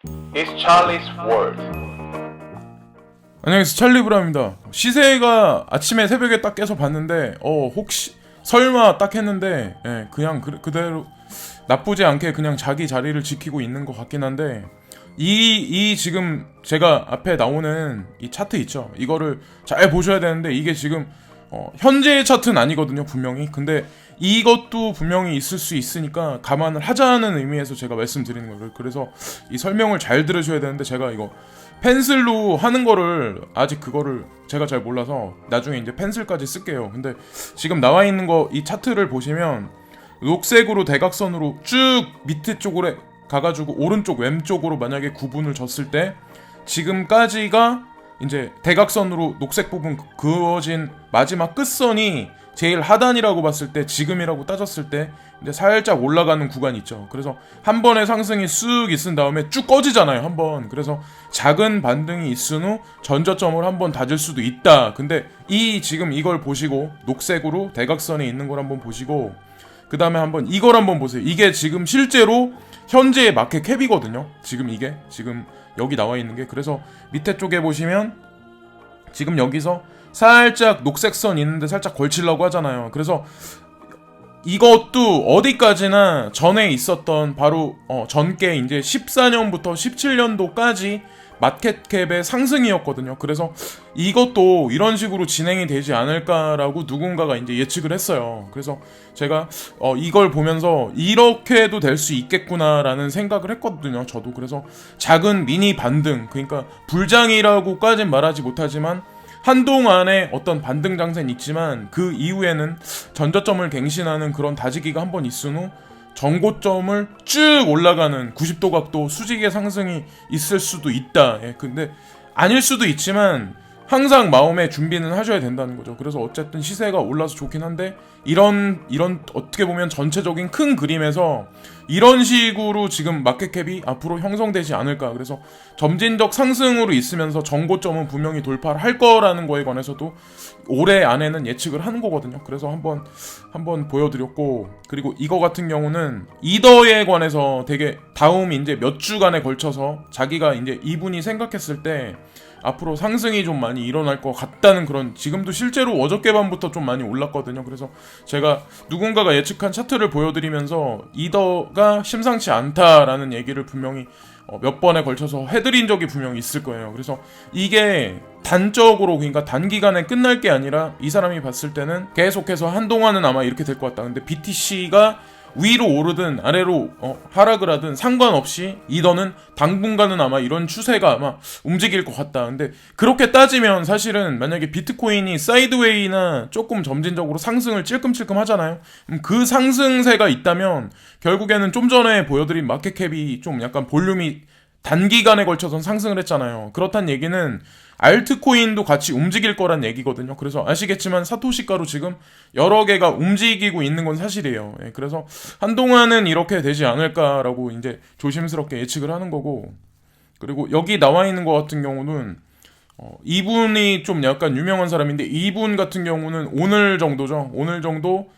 It's Charlie's World. 안녕하세요, 찰리브라입니다. 시세가 아침에 새벽에 딱 깨서 봤는데 혹시 설마 딱 했는데 그냥 그대로 나쁘지 않게 그냥 자기 자리를 지키고 있는 것 같긴 한데 이 지금 제가 앞에 나오는 이 차트 있죠, 이거를 잘 보셔야 되는데 이게 지금 현재의 차트는 아니거든요, 분명히. 근데 이것도 분명히 있을 수 있으니까 감안을 하자는 의미에서 제가 말씀드리는 거예요. 그래서 이 설명을 잘 들으셔야 되는데 제가 이거 펜슬로 하는 거를 아직 그거를 제가 잘 몰라서 나중에 이제 펜슬까지 쓸게요. 근데 지금 나와 있는 거 이 차트를 보시면 녹색으로 대각선으로 쭉 밑에 쪽으로 가가지고 오른쪽 왼쪽으로 만약에 구분을 줬을 때 지금까지가 이제 대각선으로 녹색 부분 그어진 마지막 끝선이 제일 하단이라고 봤을 때, 지금이라고 따졌을 때 이제 살짝 올라가는 구간이 있죠. 그래서 한 번의 상승이 쑥 있은 다음에 쭉 꺼지잖아요, 한 번. 그래서 작은 반등이 있은 후 전저점을 한번 다질 수도 있다. 근데 지금 이걸 보시고 녹색으로 대각선에 있는 걸 한번 보시고 그 다음에 한번 이걸 한번 보세요. 이게 지금 실제로 현재의 마켓 캡이거든요. 지금 이게 지금 여기 나와 있는 게. 그래서 밑에 쪽에 보시면 지금 여기서 살짝 녹색 선 있는데 살짝 걸치려고 하잖아요. 그래서 이것도 어디까지나 전에 있었던 바로 전께 이제 14년부터 17년도까지 마켓캡의 상승이었거든요. 그래서 이것도 이런 식으로 진행이 되지 않을까라고 누군가가 이제 예측을 했어요. 그래서 제가 이걸 보면서 이렇게도 될 수 있겠구나라는 생각을 했거든요, 저도. 그래서 작은 미니 반등, 그러니까 불장이라고까진 말하지 못하지만 한동안에 어떤 반등 장세는 있지만 그 이후에는 전저점을 갱신하는 그런 다지기가 한번 있은 후 전고점을 쭉 올라가는 90도 각도 수직의 상승이 있을 수도 있다. 근데 아닐 수도 있지만 항상 마음의 준비는 하셔야 된다는 거죠. 그래서 어쨌든 시세가 올라서 좋긴 한데 이런 어떻게 보면 전체적인 큰 그림에서 이런 식으로 지금 마켓캡이 앞으로 형성되지 않을까. 그래서 점진적 상승으로 있으면서 전고점은 분명히 돌파를 할 거라는 거에 관해서도 올해 안에는 예측을 하는 거거든요. 그래서 한번 보여드렸고, 그리고 이거 같은 경우는 이더에 관해서 되게 다음 이제 몇 주간에 걸쳐서 자기가 이제 이분이 생각했을 때 앞으로 상승이 좀 많이 일어날 것 같다는 그런, 지금도 실제로 어저께 밤부터 좀 많이 올랐거든요. 그래서 제가 누군가가 예측한 차트를 보여드리면서 이더가 심상치 않다라는 얘기를 분명히 몇 번에 걸쳐서 해드린 적이 분명히 있을 거예요. 그래서 이게 단적으로, 그러니까 단기간에 끝날 게 아니라 이 사람이 봤을 때는 계속해서 한동안은 아마 이렇게 될 것 같다. 근데 BTC가 위로 오르든 아래로 하락을 하든 상관없이 이더는 당분간은 아마 이런 추세가 아마 움직일 것 같다. 근데 그렇게 따지면 사실은 만약에 비트코인이 사이드웨이나 조금 점진적으로 상승을 찔끔찔끔 하잖아요. 그 상승세가 있다면 결국에는 좀 전에 보여드린 마켓캡이 좀 약간 볼륨이 단기간에 걸쳐서 상승을 했잖아요. 그렇단 얘기는 알트코인도 같이 움직일 거란 얘기거든요. 그래서 아시겠지만 사토시가로 지금 여러 개가 움직이고 있는 건 사실이에요. 그래서 한동안은 이렇게 되지 않을까라고 이제 조심스럽게 예측을 하는 거고, 그리고 여기 나와 있는 것 같은 경우는 이분이 좀 약간 유명한 사람인데 이분 같은 경우는 오늘 정도죠. 오늘 정도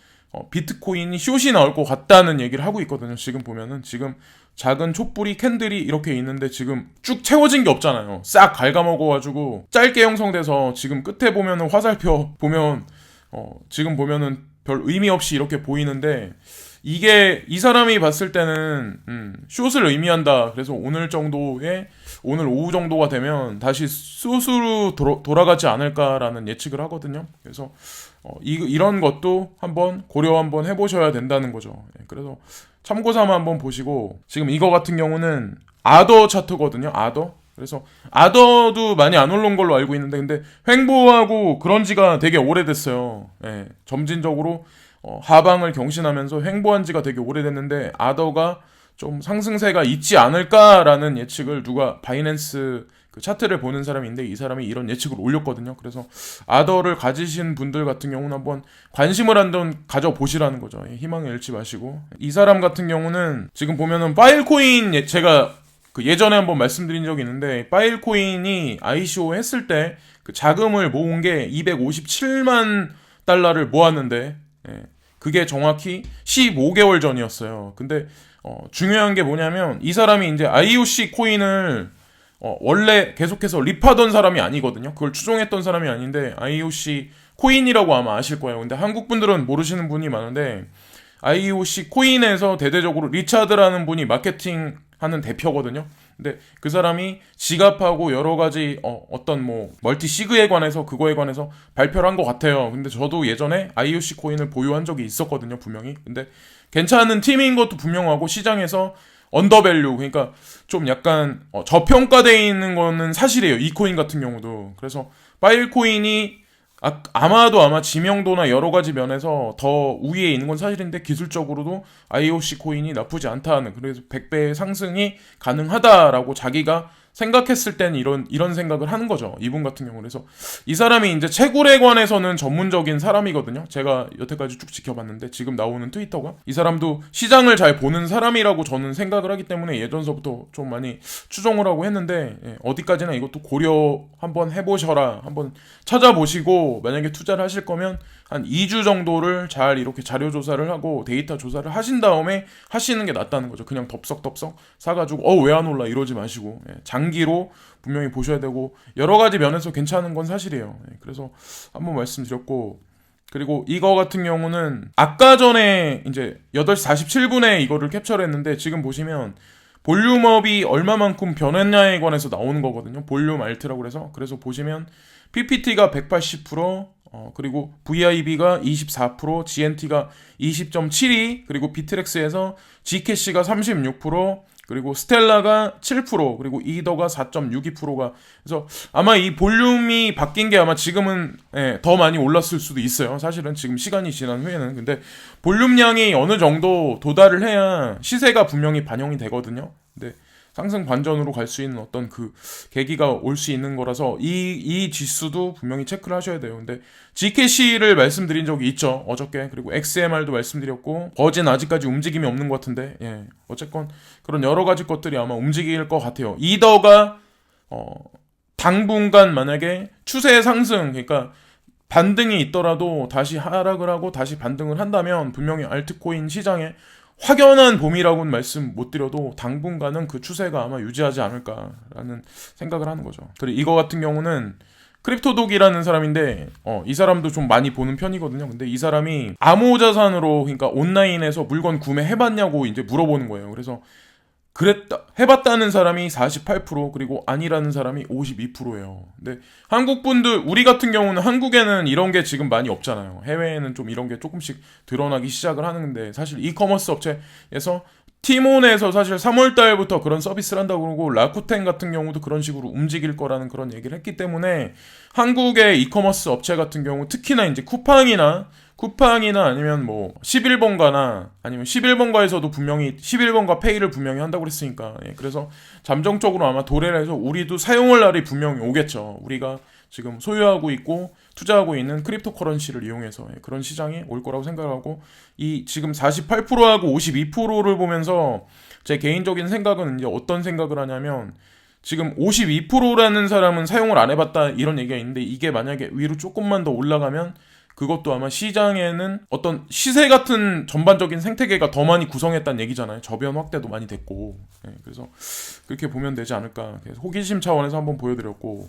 비트코인이 숏이 나올 것 같다는 얘기를 하고 있거든요. 지금 보면은 지금 작은 촛불이 캔들이 이렇게 있는데 지금 쭉 채워진 게 없잖아요. 싹 갉아먹어가지고 짧게 형성돼서 지금 끝에 보면은 화살표 보면 지금 보면은 별 의미 없이 이렇게 보이는데, 이게 이 사람이 봤을 때는 숏을 의미한다. 그래서 오늘 오후 정도가 되면 다시 숏으로 돌아가지 않을까라는 예측을 하거든요. 그래서 이런 것도 한번 고려 한번 해보셔야 된다는 거죠. 그래서 참고삼아 한번 보시고, 지금 이거 같은 경우는 아더 차트거든요. 아더. 그래서 아더도 많이 안 올라온 걸로 알고 있는데, 근데 횡보하고 그런 지가 되게 오래됐어요. 점진적으로 하방을 경신하면서 횡보한 지가 되게 오래됐는데 아더가 좀 상승세가 있지 않을까라는 예측을 누가 바이낸스 그 차트를 보는 사람인데 이 사람이 이런 예측을 올렸거든요. 그래서 아더를 가지신 분들 같은 경우는 한번 관심을 한번 가져보시라는 거죠. 희망을 잃지 마시고, 이 사람 같은 경우는 지금 보면은 파일코인, 제가 그 예전에 한번 말씀드린 적이 있는데 파일코인이 ICO 했을 때 그 자금을 모은 게 257만 달러를 모았는데 그게 정확히 15개월 전이었어요. 근데 중요한 게 뭐냐면 이 사람이 이제 IOC 코인을 원래 계속해서 립하던 사람이 아니거든요. 그걸 추종했던 사람이 아닌데 IOC 코인이라고 아마 아실 거예요. 근데 한국 분들은 모르시는 분이 많은데 IOC 코인에서 대대적으로 리차드라는 분이 마케팅하는 대표거든요. 근데 그 사람이 지갑하고 여러 가지 어떤 뭐 멀티 시그에 관해서 그거에 관해서 발표를 한 것 같아요. 근데 저도 예전에 IOC 코인을 보유한 적이 있었거든요, 분명히. 근데 괜찮은 팀인 것도 분명하고 시장에서 언더밸류, 그러니까 좀 약간 저평가되어 있는 거는 사실이에요. 이 코인 같은 경우도. 그래서 파일 코인이 아마 지명도나 여러 가지 면에서 더 우위에 있는 건 사실인데 기술적으로도 IOC 코인이 나쁘지 않다는, 그래서 100배의 상승이 가능하다라고 자기가 생각했을 땐 이런 생각을 하는 거죠. 이분 같은 경우는. 그래서 이 사람이 이제 채굴에 관해서는 전문적인 사람이거든요. 제가 여태까지 쭉 지켜봤는데 지금 나오는 트위터가 이 사람도 시장을 잘 보는 사람이라고 저는 생각을 하기 때문에 예전서부터 좀 많이 추종을 하고 했는데 어디까지나 이것도 고려 한번 해보셔라. 한번 찾아보시고 만약에 투자를 하실 거면 한 2주 정도를 잘 이렇게 자료 조사를 하고 데이터 조사를 하신 다음에 하시는 게 낫다는 거죠. 그냥 덥석덥석 사가지고 왜 안 올라 이러지 마시고 장기로 분명히 보셔야 되고 여러 가지 면에서 괜찮은 건 사실이에요. 그래서 한번 말씀드렸고, 그리고 이거 같은 경우는 아까 전에 이제 8시 47분에 이거를 캡처를 했는데 지금 보시면 볼륨업이 얼마만큼 변했냐에 관해서 나오는 거거든요. 볼륨 알트라고 그래서 보시면 PPT가 180%, 그리고 VIB가 24%, GNT가 20.72%, 그리고 비트렉스에서 G캐시가 36%, 그리고 스텔라가 7%, 그리고 이더가 4.62%가, 그래서 아마 이 볼륨이 바뀐 게 아마 지금은 더 많이 올랐을 수도 있어요. 사실은 지금 시간이 지난 후에는. 근데 볼륨량이 어느 정도 도달을 해야 시세가 분명히 반영이 되거든요. 근데 상승 반전으로 갈 수 있는 어떤 그 계기가 올 수 있는 거라서 이 지수도 분명히 체크를 하셔야 돼요. 근데 GKC를 말씀드린 적이 있죠, 어저께. 그리고 XMR도 말씀드렸고, 버진 아직까지 움직임이 없는 것 같은데, 어쨌건 그런 여러 가지 것들이 아마 움직일 것 같아요. 이더가 당분간 만약에 추세 상승, 그러니까 반등이 있더라도 다시 하락을 하고 다시 반등을 한다면 분명히 알트코인 시장에 확연한 봄이라고는 말씀 못 드려도 당분간은 그 추세가 아마 유지하지 않을까라는 생각을 하는 거죠. 그리고 이거 같은 경우는 크립토독이라는 사람인데 이 사람도 좀 많이 보는 편이거든요. 근데 이 사람이 암호자산으로, 그러니까 온라인에서 물건 구매해봤냐고 이제 물어보는 거예요. 그래서 해봤다는 사람이 48%, 그리고 아니라는 사람이 52%예요. 근데 한국 분들, 우리 같은 경우는 한국에는 이런 게 지금 많이 없잖아요. 해외에는 좀 이런 게 조금씩 드러나기 시작을 하는데, 사실 이커머스 업체에서 티몬에서 사실 3월달부터 그런 서비스를 한다고 그러고, 라쿠텐 같은 경우도 그런 식으로 움직일 거라는 그런 얘기를 했기 때문에 한국의 이커머스 업체 같은 경우, 특히나 이제 쿠팡이나 아니면 뭐 11번가나 아니면 11번가에서도 분명히 11번가 페이를 분명히 한다고 그랬으니까, 그래서 잠정적으로 아마 도래를 해서 우리도 사용할 날이 분명히 오겠죠. 우리가 지금 소유하고 있고 투자하고 있는 크립토 커런시를 이용해서 그런 시장이 올 거라고 생각하고, 이 지금 48%하고 52%를 보면서 제 개인적인 생각은 이제 어떤 생각을 하냐면, 지금 52%라는 사람은 사용을 안 해봤다 이런 얘기가 있는데, 이게 만약에 위로 조금만 더 올라가면 그것도 아마 시장에는 어떤 시세 같은 전반적인 생태계가 더 많이 구성했다는 얘기잖아요. 저변 확대도 많이 됐고. 그래서 그렇게 보면 되지 않을까. 그래서 호기심 차원에서 한번 보여드렸고,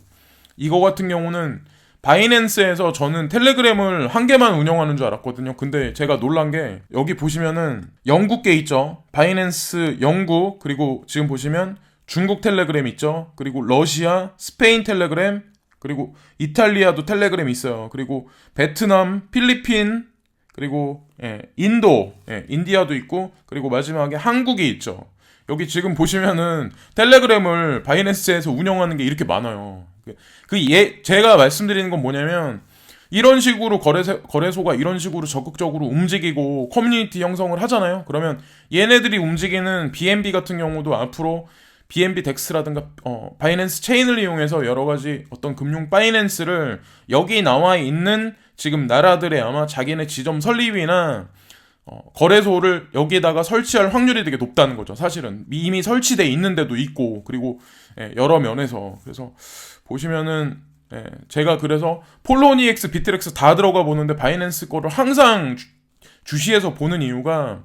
이거 같은 경우는 바이낸스에서 저는 텔레그램을 한 개만 운영하는 줄 알았거든요. 근데 제가 놀란 게 여기 보시면은 영국계 있죠. 바이낸스 영국, 그리고 지금 보시면 중국 텔레그램 있죠. 그리고 러시아, 스페인 텔레그램, 그리고 이탈리아도 텔레그램이 있어요. 그리고 베트남, 필리핀, 그리고 인도, 인디아도 있고, 그리고 마지막에 한국이 있죠. 여기 지금 보시면은 텔레그램을 바이낸스에서 운영하는 게 이렇게 많아요. 제가 말씀드리는 건 뭐냐면, 이런 식으로 거래소가 이런 식으로 적극적으로 움직이고 커뮤니티 형성을 하잖아요. 그러면 얘네들이 움직이는 BNB 같은 경우도 앞으로 BNB 덱스라든가 바이낸스 체인을 이용해서 여러 가지 어떤 금융 바이낸스를 여기 나와 있는 지금 나라들의 아마 자기네 지점 설립이나 거래소를 여기에다가 설치할 확률이 되게 높다는 거죠. 사실은 이미 설치돼 있는 데도 있고, 그리고 여러 면에서. 그래서 보시면은 제가 그래서 폴로니엑스, 비트렉스 다 들어가 보는데 바이낸스 거를 항상 주시해서 보는 이유가,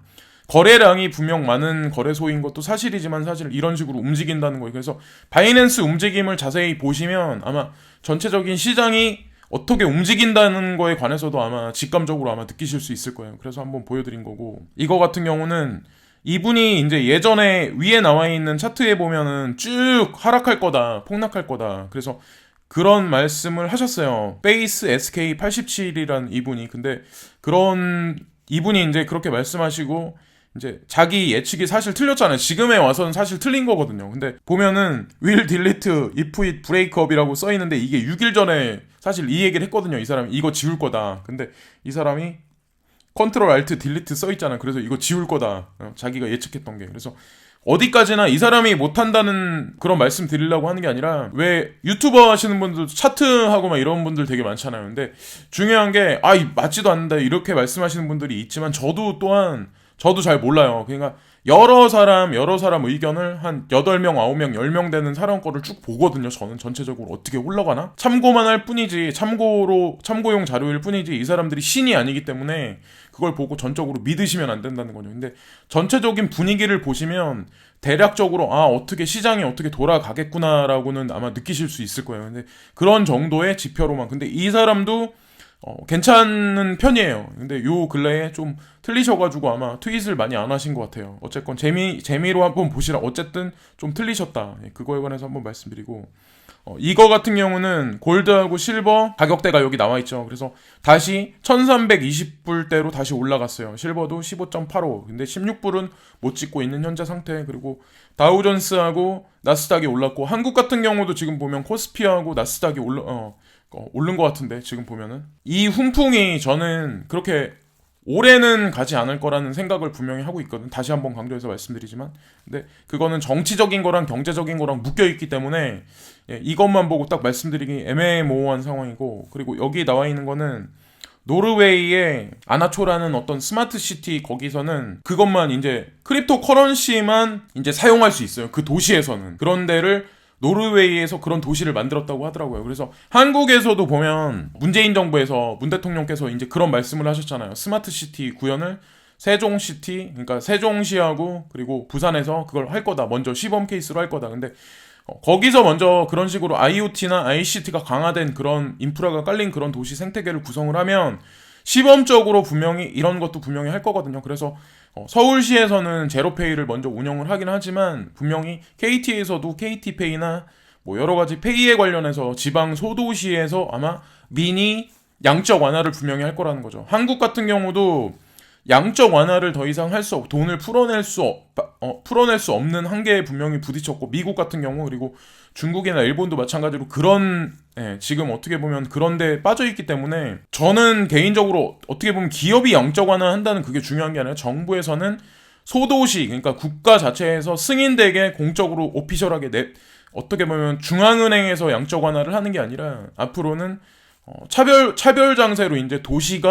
거래량이 분명 많은 거래소인 것도 사실이지만 사실 이런 식으로 움직인다는 거예요. 그래서 바이낸스 움직임을 자세히 보시면 아마 전체적인 시장이 어떻게 움직인다는 거에 관해서도 아마 직감적으로 아마 느끼실 수 있을 거예요. 그래서 한번 보여드린 거고, 이거 같은 경우는 이분이 이제 예전에 위에 나와 있는 차트에 보면은 쭉 하락할 거다, 폭락할 거다. 그래서 그런 말씀을 하셨어요. 베이스 SK87이란 이분이. 근데 그런 이분이 이제 그렇게 말씀하시고 이제 자기 예측이 사실 틀렸잖아요. 지금에 와서는 사실 틀린 거거든요. 근데 보면은 will delete if it break up이라고 써 있는데 이게 6일 전에 사실 이 얘기를 했거든요. 이 사람이 이거 지울 거다. 근데 이 사람이 컨트롤 알트 딜리트 써 있잖아요. 그래서 이거 지울 거다. 자기가 예측했던 게. 그래서 어디까지나 이 사람이 못한다는 그런 말씀 드리려고 하는 게 아니라, 왜 유튜버 하시는 분들 차트하고 막 이런 분들 되게 많잖아요. 근데 중요한 게 맞지도 않는다 이렇게 말씀하시는 분들이 있지만 저도 잘 몰라요. 그러니까 여러 사람 의견을 한 8명, 9명, 10명 되는 사람 거를 쭉 보거든요. 저는 전체적으로 어떻게 올라가나? 참고만 할 뿐이지, 참고용 자료일 뿐이지 이 사람들이 신이 아니기 때문에 그걸 보고 전적으로 믿으시면 안 된다는 거죠. 근데 전체적인 분위기를 보시면 대략적으로 어떻게 시장이 어떻게 돌아가겠구나라고는 아마 느끼실 수 있을 거예요. 근데 그런 정도의 지표로만. 근데 이 사람도 괜찮은 편이에요. 근데 요 근래에 좀 틀리셔가지고 아마 트윗을 많이 안 하신 것 같아요. 어쨌건 재미로 한번 보시라. 어쨌든 좀 틀리셨다. 그거에 관해서 한번 말씀드리고, 이거 같은 경우는 골드하고 실버 가격대가 여기 나와 있죠. 그래서 다시 1320불대로 다시 올라갔어요. 실버도 15.85. 근데 16불은 못 찍고 있는 현재 상태. 그리고 다우존스하고 나스닥이 올랐고, 한국 같은 경우도 지금 보면 코스피하고 나스닥이 오른 것 같은데, 지금 보면은 이 훈풍이 저는 그렇게 올해는 가지 않을 거라는 생각을 분명히 하고 있거든. 다시 한번 강조해서 말씀드리지만, 근데 그거는 정치적인 거랑 경제적인 거랑 묶여 있기 때문에 이것만 보고 딱 말씀드리기 애매모호한 상황이고, 그리고 여기 나와 있는 거는 노르웨이의 아나초라는 어떤 스마트 시티, 거기서는 그것만 이제 크립토 커런시만 이제 사용할 수 있어요. 그 도시에서는. 그런 데를 노르웨이에서 그런 도시를 만들었다고 하더라고요. 그래서 한국에서도 보면 문재인 정부에서 문 대통령께서 이제 그런 말씀을 하셨잖아요. 스마트 시티 구현을 세종시티, 그러니까 세종시하고 그리고 부산에서 그걸 할 거다. 먼저 시범 케이스로 할 거다. 근데 거기서 먼저 그런 식으로 IoT나 ICT가 강화된 그런 인프라가 깔린 그런 도시 생태계를 구성을 하면 시범적으로 분명히 이런 것도 분명히 할 거거든요. 그래서 서울시에서는 제로페이를 먼저 운영을 하긴 하지만 분명히 KT에서도 KT페이나 뭐 여러 가지 페이에 관련해서 지방 소도시에서 아마 미니 양적 완화를 분명히 할 거라는 거죠. 한국 같은 경우도 양적 완화를 더 이상 돈을 풀어낼 수 없는 한계에 분명히 부딪혔고, 미국 같은 경우 그리고 중국이나 일본도 마찬가지로 지금 어떻게 보면 그런 데 빠져있기 때문에, 저는 개인적으로 어떻게 보면 기업이 양적 완화 한다는 그게 중요한 게 아니라 정부에서는 소도시, 그러니까 국가 자체에서 승인되게 공적으로 오피셜하게 어떻게 보면 중앙은행에서 양적 완화를 하는 게 아니라 앞으로는 차별 장세로 이제 도시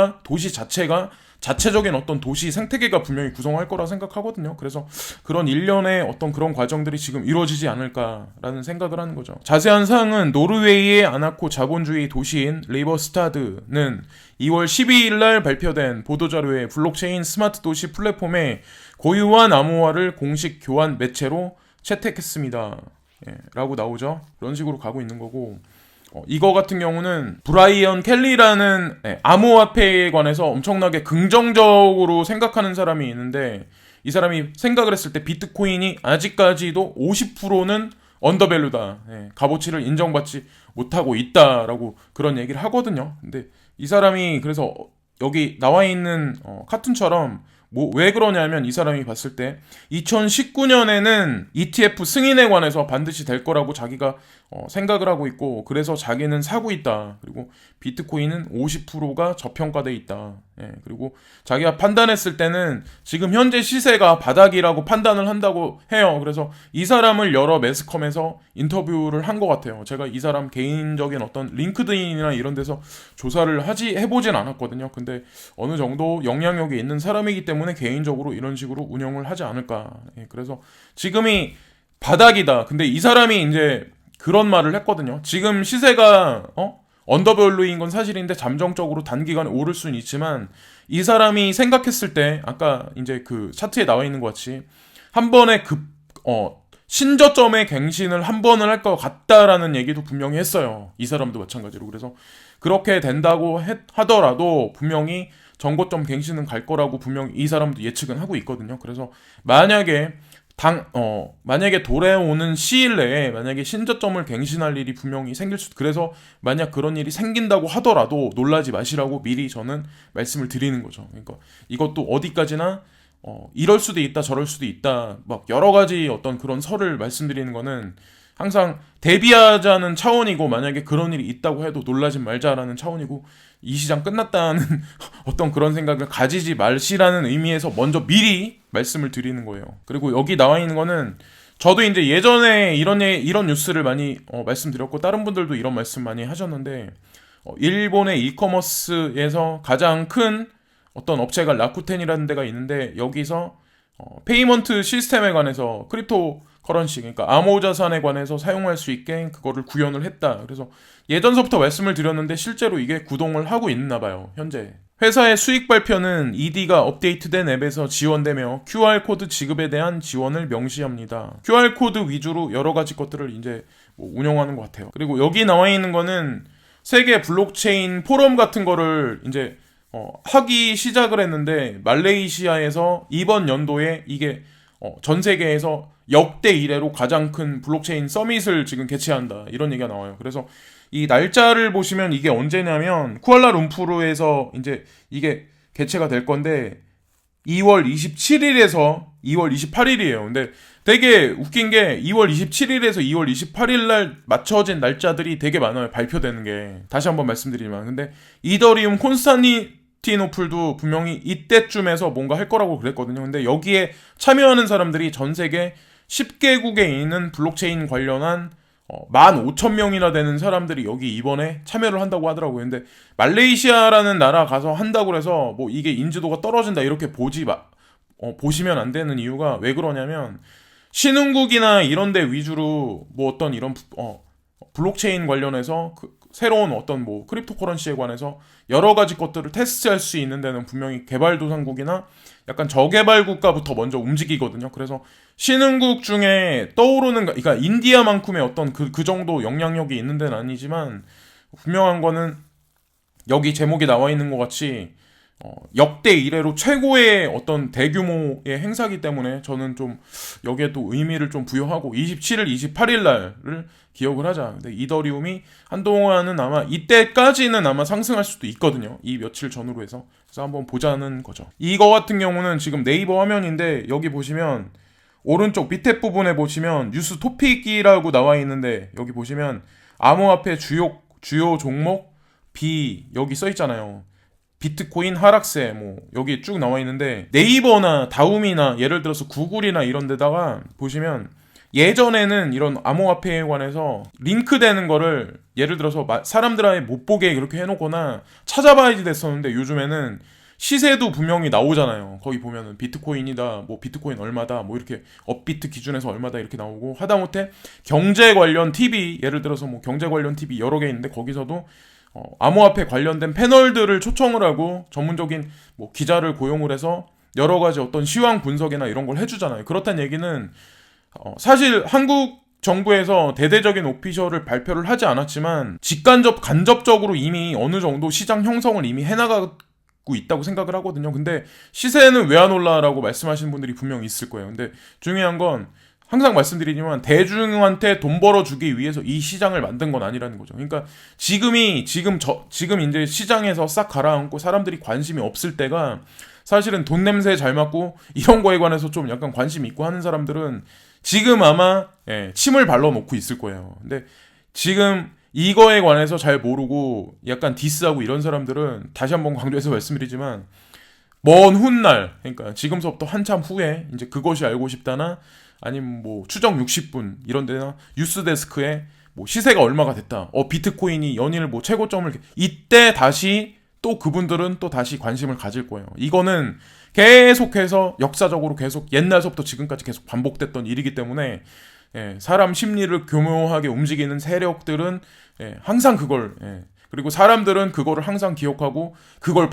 자체가 자체적인 어떤 도시 생태계가 분명히 구성할 거라 생각하거든요. 그래서 그런 일련의 어떤 그런 과정들이 지금 이루어지지 않을까라는 생각을 하는 거죠. 자세한 사항은 노르웨이의 아나코 자본주의 도시인 레이버스타드는 2월 12일 날 발표된 보도자료에 블록체인 스마트 도시 플랫폼에 고유한 암호화를 공식 교환 매체로 채택했습니다. 라고 나오죠. 그런 식으로 가고 있는 거고, 이거 같은 경우는 브라이언 켈리라는 암호화폐에 관해서 엄청나게 긍정적으로 생각하는 사람이 있는데, 이 사람이 생각을 했을 때 비트코인이 아직까지도 50%는 언더밸류다, 값어치를 인정받지 못하고 있다라고 그런 얘기를 하거든요. 근데 이 사람이 그래서 여기 나와 있는 카툰처럼 왜 그러냐면, 이 사람이 봤을 때 2019년에는 ETF 승인에 관해서 반드시 될 거라고 자기가 생각을 하고 있고, 그래서 자기는 사고 있다. 그리고 비트코인은 50%가 저평가돼 있다. 그리고 자기가 판단했을 때는 지금 현재 시세가 바닥이라고 판단을 한다고 해요. 그래서 이 사람을 여러 매스컴에서 인터뷰를 한 것 같아요. 제가 이 사람 개인적인 어떤 링크드인이나 이런 데서 조사를 해보진 않았거든요. 근데 어느 정도 영향력이 있는 사람이기 때문에 개인적으로 이런 식으로 운영을 하지 않을까. 그래서 지금이 바닥이다. 근데 이 사람이 이제 그런 말을 했거든요. 지금 시세가 언더밸류인 건 사실인데 잠정적으로 단기간에 오를 수는 있지만 이 사람이 생각했을 때 아까 이제 그 차트에 나와 있는 것 같이 한 번에 신저점의 갱신을 한 번을 할 것 같다라는 얘기도 분명히 했어요. 이 사람도 마찬가지로. 그래서 그렇게 된다고 하더라도 분명히 전고점 갱신은 갈 거라고 분명히 이 사람도 예측은 하고 있거든요. 그래서 만약에 돌아오는 시일 내에 만약에 신저점을 갱신할 일이 분명히 그래서 만약 그런 일이 생긴다고 하더라도 놀라지 마시라고 미리 저는 말씀을 드리는 거죠. 그러니까 이것도 어디까지나 이럴 수도 있다 저럴 수도 있다 막 여러 가지 어떤 그런 설을 말씀드리는 거는 항상 대비하자는 차원이고 만약에 그런 일이 있다고 해도 놀라지 말자라는 차원이고 이 시장 끝났다는 어떤 그런 생각을 가지지 말시라는 의미에서 먼저 미리 말씀을 드리는 거예요. 그리고 여기 나와 있는 거는 저도 이제 예전에 이런 뉴스를 많이 말씀드렸고 다른 분들도 이런 말씀 많이 하셨는데 일본의 이커머스에서 가장 큰 어떤 업체가 라쿠텐이라는 데가 있는데 여기서 페이먼트 시스템에 관해서 크립토 커런시 그러니까 암호자산에 관해서 사용할 수 있게 그거를 구현을 했다. 그래서 예전서부터 말씀을 드렸는데 실제로 이게 구동을 하고 있나 봐요. 현재 회사의 수익 발표는 ED가 업데이트된 앱에서 지원되며 QR코드 지급에 대한 지원을 명시합니다. QR코드 위주로 여러 가지 것들을 이제 운영하는 것 같아요. 그리고 여기 나와 있는 거는 세계 블록체인 포럼 같은 거를 이제 하기 시작을 했는데 말레이시아에서 이번 연도에 이게 전 세계에서 역대 이래로 가장 큰 블록체인 서밋을 지금 개최한다 이런 얘기가 나와요. 그래서 이 날짜를 보시면 이게 언제냐면 쿠알라룸푸르에서 이제 이게 개최가 될 건데 2월 27일에서 2월 28일이에요. 근데 되게 웃긴 게 2월 27일에서 2월 28일 날 맞춰진 날짜들이 되게 많아요. 발표되는 게. 다시 한번 말씀드리면. 근데 이더리움 콘스탄티노플도 분명히 이때쯤에서 뭔가 할 거라고 그랬거든요. 근데 여기에 참여하는 사람들이 전 세계 10개국에 있는 블록체인 관련한 15,000명이나 되는 사람들이 여기 이번에 참여를 한다고 하더라고요. 근데 말레이시아라는 나라 가서 한다고 해서 뭐 이게 인지도가 떨어진다 이렇게 보시면 안 되는 이유가 왜 그러냐면 신흥국이나 이런 데 위주로 뭐 어떤 이런 블록체인 관련해서 새로운 어떤 뭐 크립토 커런시에 관해서 여러 가지 것들을 테스트할 수 있는 데는 분명히 개발도상국이나 약간 저개발 국가부터 먼저 움직이거든요. 그래서 신흥국 중에 떠오르는 그러니까 인디아만큼의 어떤 그 정도 영향력이 있는 데는 아니지만 분명한 거는 여기 제목에 나와 있는 것 같이 역대 이래로 최고의 어떤 대규모의 행사기 때문에 저는 좀 여기에 또 의미를 좀 부여하고 27일, 28일 날을 기억을 하자. 근데 이더리움이 한동안은 아마 이때까지는 아마 상승할 수도 있거든요. 이 며칠 전후로 해서. 그래서 한번 보자는 거죠. 이거 같은 경우는 지금 네이버 화면인데 여기 보시면 오른쪽 밑에 부분에 보시면 뉴스 토픽이라고 나와 있는데 여기 보시면 암호화폐 주요 종목 여기 써 있잖아요. 비트코인 하락세 여기 쭉 나와 있는데 네이버나 다움이나 예를 들어서 구글이나 이런 데다가 보시면 예전에는 이런 암호화폐에 관해서 링크되는 거를 예를 들어서 사람들한테 못 보게 그렇게 해놓거나 찾아봐야지 됐었는데 요즘에는 시세도 분명히 나오잖아요. 거기 보면은 비트코인이다, 비트코인 얼마다, 이렇게 업비트 기준에서 얼마다 이렇게 나오고 하다못해 경제 관련 TV 예를 들어서 경제 관련 TV 여러 개 있는데 거기서도 암호화폐 관련된 패널들을 초청을 하고 전문적인 기자를 고용을 해서 여러 가지 어떤 시황 분석이나 이런 걸 해주잖아요. 그렇다는 얘기는 사실 한국 정부에서 대대적인 오피셜을 발표를 하지 않았지만 간접적으로 이미 어느 정도 시장 형성을 이미 해나가고 있다고 생각을 하거든요. 근데 시세는 왜 안 올라라고 말씀하시는 분들이 분명히 있을 거예요. 근데 중요한 건 항상 말씀드리지만 대중한테 돈 벌어주기 위해서 이 시장을 만든 건 아니라는 거죠. 그러니까 지금 이제 시장에서 싹 가라앉고 사람들이 관심이 없을 때가 사실은 돈 냄새에 잘 맞고 이런 거에 관해서 좀 약간 관심 있고 하는 사람들은 지금 아마 침을 발라놓고 있을 거예요. 근데 지금 이거에 관해서 잘 모르고 약간 디스하고 이런 사람들은 다시 한번 강조해서 말씀드리지만 먼 훗날 그러니까 지금서부터 한참 후에 이제 그것이 알고 싶다나 아니면 추정 60분 이런 데나 뉴스데스크에 시세가 얼마가 됐다. 비트코인이 연일 최고점을 이때 다시 또 그분들은 또 다시 관심을 가질 거예요. 이거는 계속해서 역사적으로 계속 옛날서부터 지금까지 계속 반복됐던 일이기 때문에 사람 심리를 교묘하게 움직이는 세력들은 항상 그걸 그리고 사람들은 그거를 항상 기억하고 그걸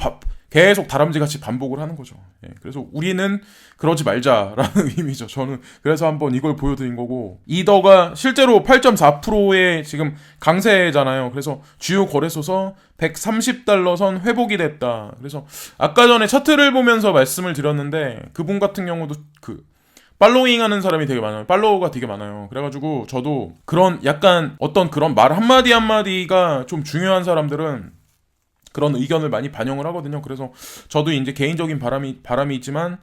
계속 다람쥐같이 반복을 하는 거죠. 예, 그래서 우리는 그러지 말자라는 의미죠. 저는 그래서 한번 이걸 보여드린 거고, 이더가 실제로 8.4%의 지금 강세잖아요. 그래서 주요 거래소서 130달러 선 회복이 됐다. 그래서 아까 전에 차트를 보면서 말씀을 드렸는데, 그분 같은 경우도 팔로잉 하는 사람이 되게 많아요. 팔로워가 되게 많아요. 그래가지고 저도 그런 약간 어떤 그런 말 한마디 한마디가 좀 중요한 사람들은 그런 의견을 많이 반영을 하거든요. 그래서 저도 이제 개인적인 바람이 있지만,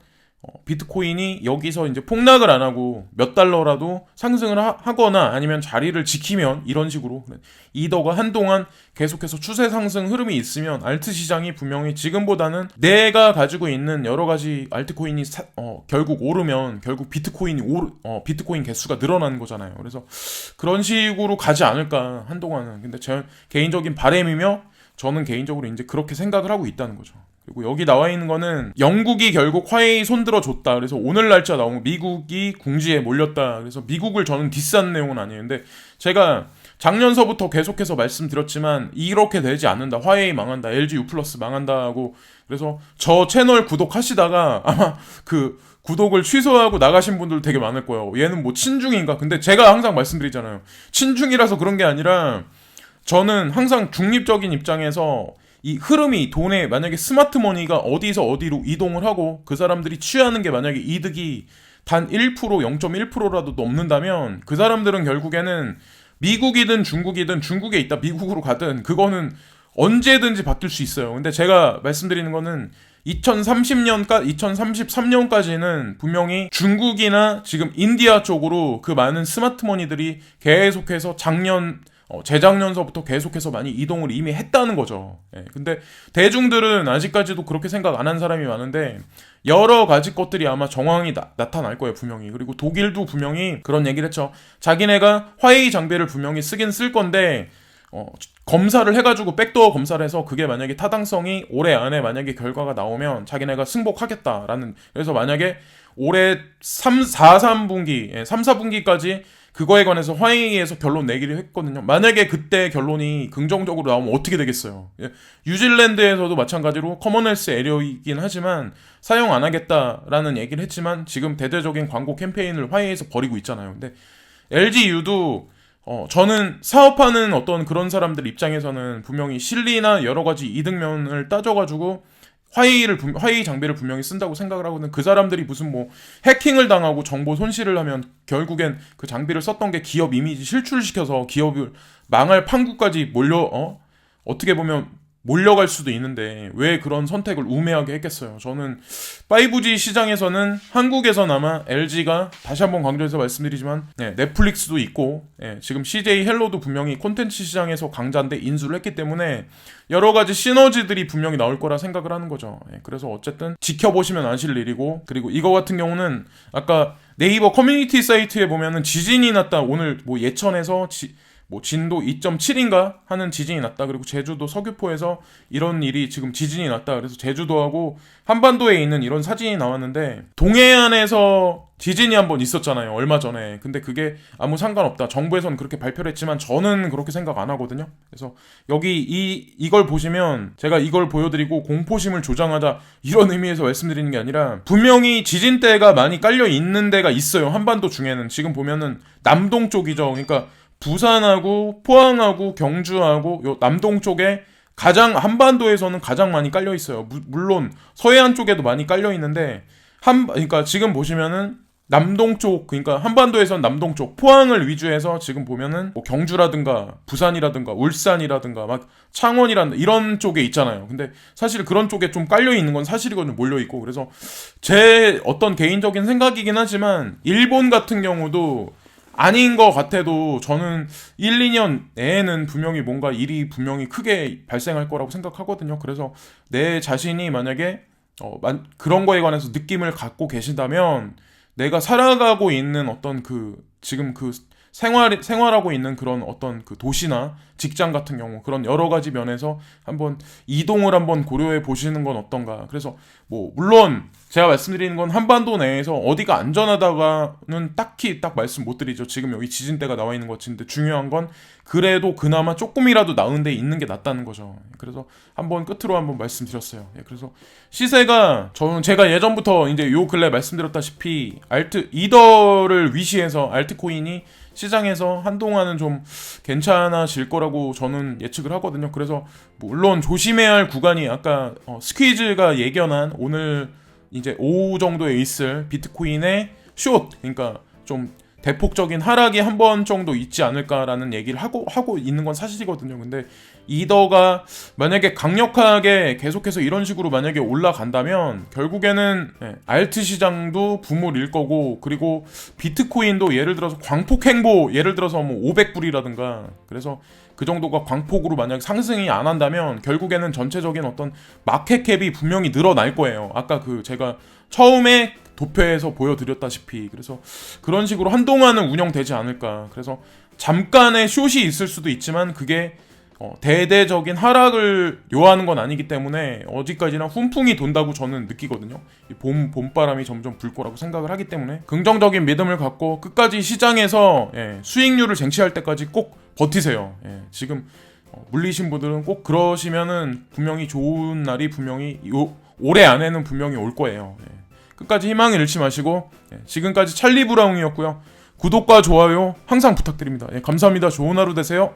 비트코인이 여기서 이제 폭락을 안 하고 몇 달러라도 상승을 하거나 아니면 자리를 지키면, 이런 식으로 이더가 한동안 계속해서 추세 상승 흐름이 있으면 알트 시장이 분명히 지금보다는 내가 가지고 있는 여러 가지 알트코인이 결국 오르면 결국 비트코인 개수가 늘어나는 거잖아요. 그래서 그런 식으로 가지 않을까 한동안은. 근데 제 개인적인 바람이며 저는 개인적으로 이제 그렇게 생각을 하고 있다는 거죠. 그리고 여기 나와 있는 거는 영국이 결국 화웨이 손들어 줬다. 그래서 오늘 날짜 나오면 미국이 궁지에 몰렸다. 그래서 미국을 저는 디스하는 내용은 아니에요. 근데 제가 작년서부터 계속해서 말씀드렸지만 이렇게 되지 않는다. 화웨이 망한다. LG U+ 망한다 하고, 그래서 저 채널 구독하시다가 아마 구독을 취소하고 나가신 분들 되게 많을 거예요. 얘는 뭐 친중인가? 근데 제가 항상 말씀드리잖아요. 친중이라서 그런 게 아니라 저는 항상 중립적인 입장에서 이 흐름이 돈에 만약에 스마트머니가 어디서 어디로 이동을 하고 그 사람들이 취하는 게 만약에 이득이 단 1%, 0.1%라도 넘는다면 그 사람들은 결국에는 미국이든 중국이든 중국에 있다 미국으로 가든 그거는 언제든지 바뀔 수 있어요. 근데 제가 말씀드리는 거는 2033년까지는 분명히 중국이나 지금 인디아 쪽으로 그 많은 스마트머니들이 계속해서 재작년서부터 계속해서 많이 이동을 이미 했다는 거죠. 예, 근데 대중들은 아직까지도 그렇게 생각 안 한 사람이 많은데 여러 가지 것들이 아마 정황이 나타날 거예요, 분명히. 그리고 독일도 분명히 그런 얘기를 했죠. 자기네가 화웨이 장비를 분명히 쓰긴 쓸 건데 검사를 해가지고 백도어 검사를 해서 그게 만약에 타당성이 올해 안에 만약에 결과가 나오면 자기네가 승복하겠다라는. 그래서 만약에 올해 3, 4분기 그거에 관해서 화웨이에서 결론 내기로 했거든요. 만약에 그때 결론이 긍정적으로 나오면 어떻게 되겠어요? 뉴질랜드에서도 마찬가지로 커먼웰스 에리어이긴 하지만 사용 안 하겠다라는 얘기를 했지만 지금 대대적인 광고 캠페인을 화웨이에서 벌이고 있잖아요. 근데 LGU도 저는 사업하는 어떤 그런 사람들 입장에서는 분명히 실리나 여러 가지 이득면을 따져가지고 화웨이 장비를 분명히 쓴다고 생각을 하거든. 그 사람들이 무슨 뭐 해킹을 당하고 정보 손실을 하면 결국엔 그 장비를 썼던 게 기업 이미지 실추시켜서 기업을 망할 판국까지 어떻게 보면 몰려갈 수도 있는데 왜 그런 선택을 우매하게 했겠어요. 저는 5G 시장에서는 한국에서나마 LG가 다시 한번 강조해서 말씀드리지만 넷플릭스도 있고 지금 CJ 헬로도 분명히 콘텐츠 시장에서 강자인데 인수를 했기 때문에 여러 가지 시너지들이 분명히 나올 거라 생각을 하는 거죠. 그래서 어쨌든 지켜보시면 아실 일이고, 그리고 이거 같은 경우는 아까 네이버 커뮤니티 사이트에 보면은 지진이 났다. 오늘 뭐 예천에서 진도 2.7인가 하는 지진이 났다. 그리고 제주도 서귀포에서 이런 일이 지금 지진이 났다. 그래서 제주도하고 한반도에 있는 이런 사진이 나왔는데 동해안에서 지진이 한번 있었잖아요, 얼마 전에. 근데 그게 아무 상관없다. 정부에서는 그렇게 발표를 했지만 저는 그렇게 생각 안 하거든요. 그래서 여기 이걸 보시면 제가 이걸 보여드리고 공포심을 조장하다 이런 의미에서 말씀드리는 게 아니라 분명히 지진대가 많이 깔려 있는 데가 있어요. 한반도 중에는 지금 보면은 남동 쪽이죠. 그러니까 부산하고 포항하고 경주하고 요 남동 쪽에 한반도에서는 가장 많이 깔려 있어요. 물론 서해안 쪽에도 많이 깔려 있는데 그러니까 지금 보시면은 남동 쪽, 그러니까 한반도에서는 남동 쪽, 포항을 위주해서 지금 보면은 뭐 경주라든가 부산이라든가 울산이라든가 막 창원이라든가 이런 쪽에 있잖아요. 근데 사실 그런 쪽에 좀 깔려 있는 건 사실이거든요. 몰려 있고. 그래서 제 어떤 개인적인 생각이긴 하지만 일본 같은 경우도 아닌 것 같아도 저는 1, 2년 내에는 분명히 뭔가 일이 분명히 크게 발생할 거라고 생각하거든요. 그래서 내 자신이 만약에 그런 거에 관해서 느낌을 갖고 계신다면 내가 살아가고 있는 어떤 지금 생활하고 있는 그런 어떤 그 도시나 직장 같은 경우 그런 여러 가지 면에서 한번 이동을 한번 고려해 보시는 건 어떤가. 그래서 뭐 물론 제가 말씀드리는 건 한반도 내에서 어디가 안전하다가는 딱히 딱 말씀 못 드리죠. 지금 여기 지진대가 나와 있는 것 같은데 중요한 건 그래도 그나마 조금이라도 나은 데 있는 게 낫다는 거죠. 그래서 한번 끝으로 한번 말씀드렸어요. 그래서 시세가 제가 예전부터 이제 요 근래 말씀드렸다시피 이더를 위시해서 알트코인이 시장에서 한동안은 좀 괜찮아질 거라고 저는 예측을 하거든요. 그래서 물론 조심해야 할 구간이 아까 스퀴즈가 예견한 오늘 이제 오후 정도에 있을 비트코인의 숏, 그러니까 좀 대폭적인 하락이 한 번 정도 있지 않을까라는 얘기를 하고 있는 건 사실이거든요. 근데 이더가 만약에 강력하게 계속해서 이런 식으로 만약에 올라간다면 결국에는 알트 시장도 붐을 일 거고, 그리고 비트코인도 예를 들어서 광폭 행보, 예를 들어서 뭐 500불이라든가 그래서 그 정도가 광폭으로 만약 상승이 안 한다면 결국에는 전체적인 어떤 마켓캡이 분명히 늘어날 거예요. 아까 그 제가 처음에 도표에서 보여드렸다시피. 그래서 그런 식으로 한동안은 운영되지 않을까. 그래서 잠깐의 숏이 있을 수도 있지만 그게 대대적인 하락을 요하는 건 아니기 때문에 어디까지나 훈풍이 돈다고 저는 느끼거든요. 봄바람이 점점 불 거라고 생각을 하기 때문에 긍정적인 믿음을 갖고 끝까지 시장에서 수익률을 쟁취할 때까지 꼭 버티세요. 지금 물리신 분들은 꼭 그러시면은 분명히 좋은 날이 분명히 올해 안에는 분명히 올 거예요. 끝까지 희망을 잃지 마시고 지금까지 찰리 브라운이었고요. 구독과 좋아요 항상 부탁드립니다. 감사합니다. 좋은 하루 되세요.